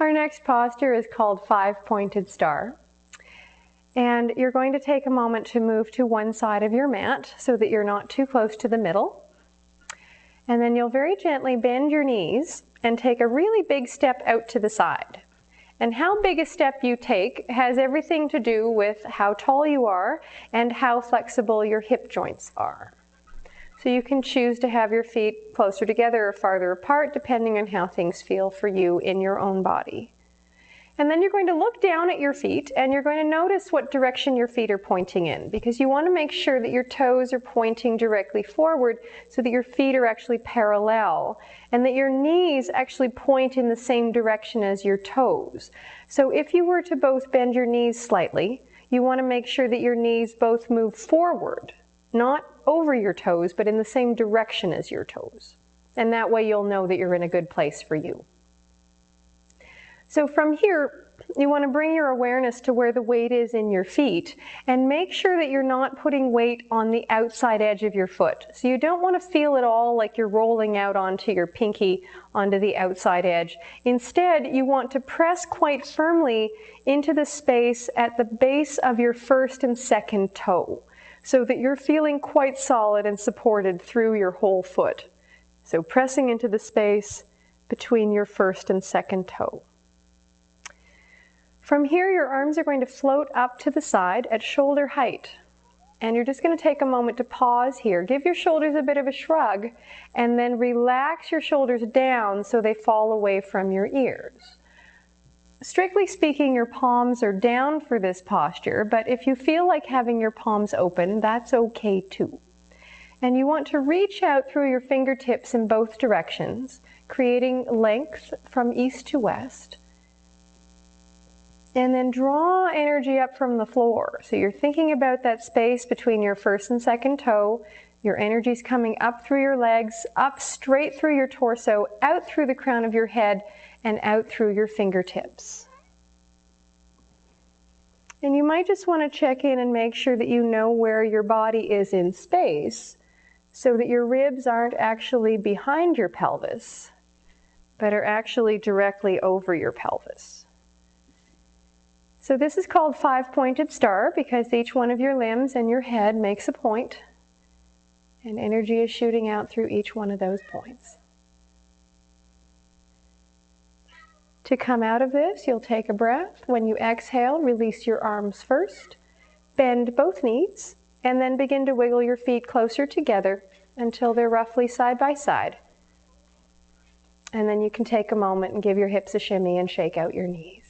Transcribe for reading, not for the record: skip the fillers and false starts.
Our next posture is called five-pointed star. And you're going to take a moment to move to one side of your mat so that you're not too close to the middle. And then you'll very gently bend your knees and take a really big step out to the side. And how big a step you take has everything to do with how tall you are and how flexible your hip joints are. So you can choose to have your feet closer together or farther apart depending on how things feel for you in your own body. And then you're going to look down at your feet and you're going to notice what direction your feet are pointing in, because you want to make sure that your toes are pointing directly forward so that your feet are actually parallel and that your knees actually point in the same direction as your toes. So if you were to both bend your knees slightly, you want to make sure that your knees both move forward, not over your toes, but in the same direction as your toes. And that way you'll know that you're in a good place for you. So from here, you want to bring your awareness to where the weight is in your feet and make sure that you're not putting weight on the outside edge of your foot. So you don't want to feel at all like you're rolling out onto your pinky onto the outside edge. Instead, you want to press quite firmly into the space at the base of your first and second toe so that you're feeling quite solid and supported through your whole foot. So pressing into the space between your first and second toe. From here, your arms are going to float up to the side at shoulder height. And you're just going to take a moment to pause here. Give your shoulders a bit of a shrug, and then relax your shoulders down so they fall away from your ears. Strictly speaking, your palms are down for this posture, but if you feel like having your palms open, that's okay too. And you want to reach out through your fingertips in both directions, creating length from east to west. And then draw energy up from the floor. So you're thinking about that space between your first and second toe. Your energy's coming up through your legs, up straight through your torso, out through the crown of your head, and out through your fingertips. And you might just want to check in and make sure that you know where your body is in space so that your ribs aren't actually behind your pelvis, but are actually directly over your pelvis. So this is called five-pointed star because each one of your limbs and your head makes a point, and energy is shooting out through each one of those points. To come out of this, you'll take a breath. When you exhale, release your arms first, bend both knees, and then begin to wiggle your feet closer together until they're roughly side by side. And then you can take a moment and give your hips a shimmy and shake out your knees.